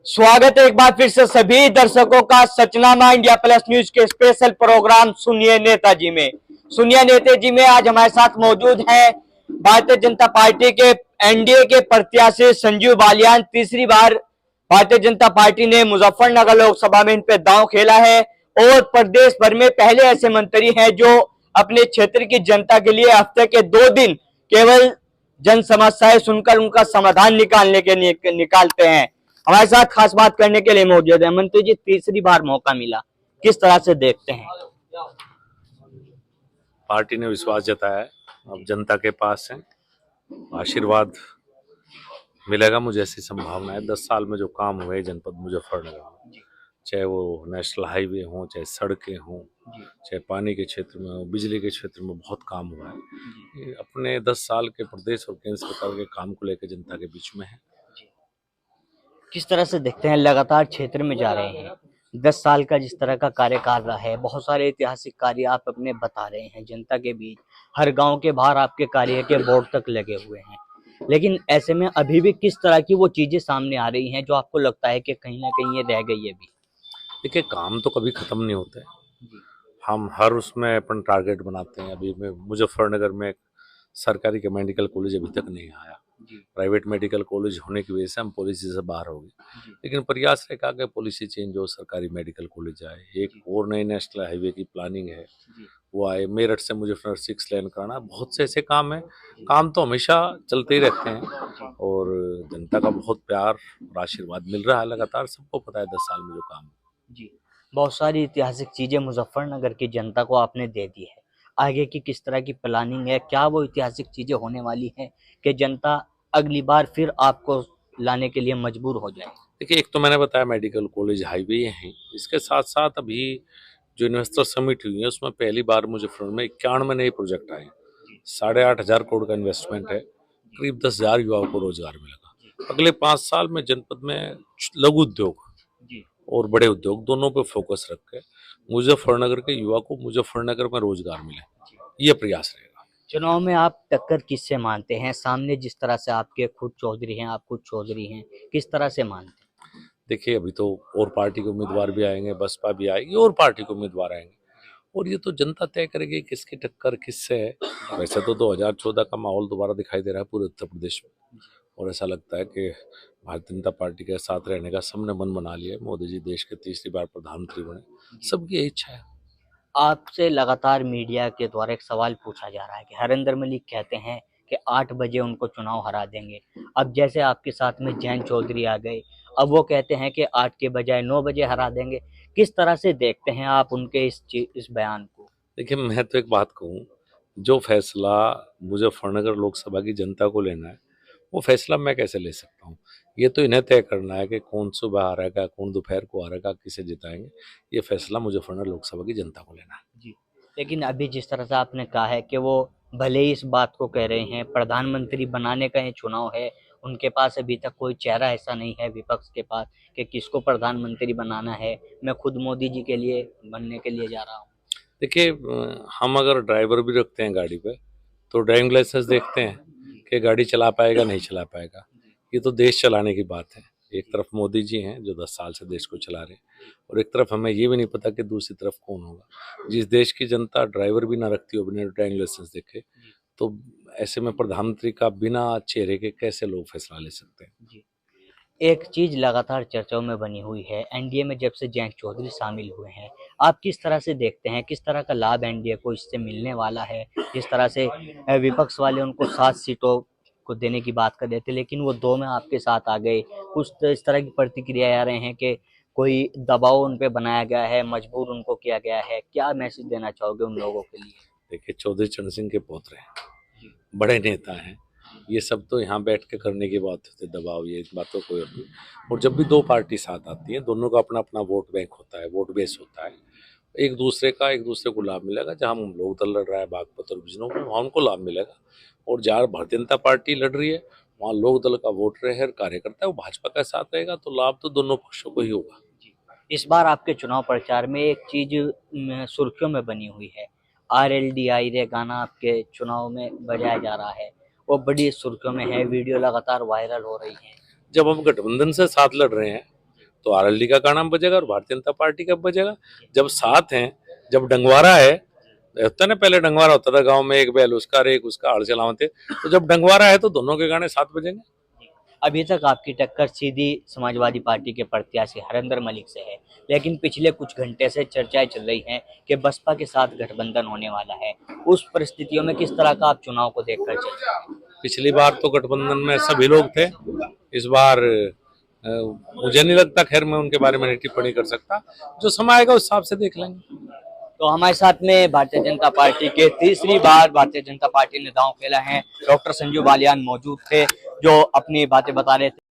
स्वागत है एक बार फिर से सभी दर्शकों का सचनामा इंडिया प्लस न्यूज के स्पेशल प्रोग्राम सुनिए नेताजी में। सुनिए नेताजी में आज हमारे साथ मौजूद हैं भारतीय जनता पार्टी के एनडीए के प्रत्याशी संजीव बालियान। तीसरी बार भारतीय जनता पार्टी ने मुजफ्फरनगर लोकसभा में इन पे दांव खेला है और प्रदेश भर में पहले ऐसे मंत्री हैं जो अपने क्षेत्र की जनता के लिए हफ्ते के 2 दिन केवल जन समस्याएं सुनकर उनका समाधान निकालते हैं। हमारे साथ खास बात करने के लिए मौजूद है मंत्री जी। तीसरी बार मौका मिला, किस तरह से देखते हैं? पार्टी ने विश्वास जताया है, अब जनता के पास है, आशीर्वाद मिलेगा। मुझे ऐसी संभावना है 10 साल में जो काम हुए जनपद मुजफ्फरनगर में, चाहे वो नेशनल हाईवे हो, चाहे सड़कें हों, चाहे पानी के क्षेत्र में हो, बिजली के क्षेत्र में बहुत काम हुआ है। ये अपने 10 साल के प्रदेश और केंद्र सरकार के काम को लेकर जनता के बीच में है। किस तरह से देखते हैं? लगातार क्षेत्र में जा रहे हैं, 10 साल का जिस तरह का कार्यकाल रहा है, बहुत सारे ऐतिहासिक कार्य आप अपने बता रहे हैं जनता के बीच। हर गांव के बाहर आपके कार्य के बोर्ड तक लगे हुए हैं, लेकिन ऐसे में अभी भी किस तरह की वो चीजें सामने आ रही हैं जो आपको लगता है कि कहीं ना कहीं ये रह गई है? अभी देखिए, काम तो कभी खत्म नहीं होते, हम हर उसमें अपन टारगेट बनाते हैं। अभी मैं मुजफ्फरनगर में सरकारी का मेडिकल कॉलेज अभी तक नहीं आया, प्राइवेट मेडिकल कॉलेज होने की वजह से हम पॉलिसी से बाहर हो गए, लेकिन प्रयास रहेगा कि पॉलिसी चेंज हो, सरकारी मेडिकल कॉलेज आए। एक और नई नेशनल हाईवे की प्लानिंग है, वो आए। मेरठ से मुजफ्फरनगर 6 लेन कराना, बहुत से ऐसे काम है। काम तो हमेशा चलते ही रहते हैं और जनता का बहुत प्यार और आशीर्वाद मिल रहा है लगातार। सबको पता है 10 साल में जो काम जी, बहुत सारी ऐतिहासिक चीजें मुजफ्फरनगर की जनता को आपने दे दी है। आगे की किस तरह की प्लानिंग है? क्या वो ऐतिहासिक चीजें होने वाली हैं कि जनता अगली बार फिर आपको लाने के लिए मजबूर हो जाए? देखिए, एक तो मैंने बताया मेडिकल कॉलेज, हाईवे हैं। इसके साथ साथ अभी जो इन्वेस्टर समिट हुई है उसमें पहली बार मुजफ्फरनगर में 91 नए प्रोजेक्ट आए। 8,500 करोड़ का इन्वेस्टमेंट है, करीब 10,000 युवाओं को रोजगार मिलेगा। अगले 5 साल में जनपद में लघु उद्योग और बड़े उद्योग दोनों पे फोकस रख के मुजफ्फरनगर के युवा को मुजफ्फरनगर में रोजगार मिले, ये प्रयास रहेगा। चुनाव में आप टक्कर किससे मानते हैं? सामने जिस तरह से आपके खुद चौधरी हैं, आप खुद चौधरी हैं, किस तरह से मानते हैं? देखिए, अभी तो और पार्टी के उम्मीदवार भी आएंगे, बसपा भी आएगी और पार्टी के उम्मीदवार आएंगे, और ये तो जनता तय करेगी किसकी टक्कर किससे है। वैसे तो 2014 का माहौल दोबारा दिखाई दे रहा है पूरे उत्तर प्रदेश में, और ऐसा लगता है कि भारतीय जनता पार्टी के साथ रहने का सबने मन बना लिया है। मोदी जी देश के तीसरी बार प्रधानमंत्री बने, सबकी यही इच्छा है। आपसे लगातार मीडिया के द्वारा एक सवाल पूछा जा रहा है कि हरिंदर मलिक कहते हैं कि 8 बजे उनको चुनाव हरा देंगे। अब जैसे आपके साथ में जयंत चौधरी आ गए, अब वो कहते हैं कि 8 के बजाय 9 बजे हरा देंगे। किस तरह से देखते हैं आप उनके इस बयान को? देखिए, मैं तो एक बात कहूँ, जो फैसला मुजफ्फरनगर लोकसभा की जनता को लेना है वो फैसला मैं कैसे ले सकता हूँ? ये तो इन्हें तय करना है कि कौन सुबह आ रहेगा, कौन दोपहर को आ रहेगा, किसे जिताएंगे। ये फैसला मुजफ्फरनगर लोकसभा की जनता को लेना है। जी, लेकिन अभी जिस तरह से आपने कहा है कि वो भले ही इस बात को कह रहे हैं, प्रधानमंत्री बनाने का ये चुनाव है, उनके पास अभी तक कोई चेहरा ऐसा नहीं है विपक्ष के पास कि किसको प्रधानमंत्री बनाना है। मैं खुद मोदी जी के लिए बनने के लिए जा रहा हूँ। देखिए, हम अगर ड्राइवर भी रखते हैं गाड़ी पे तो ड्राइविंग लाइसेंस देखते हैं कि गाड़ी चला पाएगा नहीं चला पाएगा। ये तो देश चलाने की बात है। एक तरफ मोदी जी हैं जो 10 साल से देश को चला रहे हैं, और एक तरफ हमें ये भी नहीं पता कि दूसरी तरफ कौन होगा। जिस देश की जनता ड्राइवर भी ना रखती हो बिना ड्राइविंग लाइसेंस देखे, तो ऐसे में प्रधानमंत्री का बिना चेहरे के कैसे लोग फैसला ले सकते हैं? जी, एक चीज लगातार चर्चाओं में बनी हुई है, एनडीए में जब से जयंत चौधरी शामिल हुए हैं, आप किस तरह से देखते हैं? किस तरह का लाभ एनडीए को इससे मिलने वाला है? जिस तरह से विपक्ष वाले उनको 7 सीटों को देने की बात कर रहे थे, लेकिन वो 2 में आपके साथ आ गए। कुछ तो इस तरह की प्रतिक्रिया आ रहे हैं कि कोई दबाव उन पे बनाया गया है, मजबूर उनको किया गया है। क्या मैसेज देना चाहोगे उन लोगों के लिए? देखिए, चौधरी चरण सिंह के पोतरे हैं, बड़े नेता हैं, ये सब तो यहाँ बैठ के करने की बात होती है, दबाव, ये बात तो कोई नहीं। और जब भी दो पार्टी साथ आती है, दोनों का अपना अपना वोट बैंक होता है, वोट बेस होता है। एक दूसरे को लाभ मिलेगा। जहाँ हम लोक दल लड़ रहा है बागपत और बिजनौर में, वहाँ उनको लाभ मिलेगा, और जहाँ भारतीय जनता पार्टी लड़ रही है वहाँ लोक दल का वोट रहे कार्यकर्ता है वो भाजपा का साथ रहेगा, तो लाभ तो दोनों पक्षों को ही होगा। इस बार आपके चुनाव प्रचार में एक चीज सुर्खियों में बनी हुई है, RLDI रे गाना आपके चुनाव में बजाया जा रहा है, वो बड़ी सुर्खियों में है, वीडियो लगातार वायरल हो रही है। जब हम गठबंधन से साथ लड़ रहे हैं तो आरएलडी का नाम बजेगा और भारतीय जनता पार्टी का बजेगा। जब साथ हैं, जब डंगवारा है, होता ना, पहले डंगवारा होता था गांव में, एक बैल उसका और एक उसका हड़ चलाते, तो जब डंगवारा है तो दोनों के गाने साथ बजेंगे। अभी तक आपकी टक्कर सीधी समाजवादी पार्टी के प्रत्याशी हरिंदर मलिक से है, लेकिन पिछले कुछ घंटे से चर्चाएं चल रही हैं कि बसपा के साथ गठबंधन होने वाला है। उस परिस्थितियों में किस तरह का आप चुनाव को देखकर चल रहे हैं? पिछली बार तो गठबंधन में सभी लोग थे, इस बार मुझे नहीं लगता, खैर मैं उनके बारे में नहीं टिप्पणी कर सकता, जो समय आएगा उस हिसाब से देख लेंगे। तो हमारे साथ में भारतीय जनता पार्टी के तीसरी बार भारतीय जनता पार्टी ने दांव खेला है डॉक्टर संजू बालियान मौजूद थे, जो अपनी बातें बता रहे थे।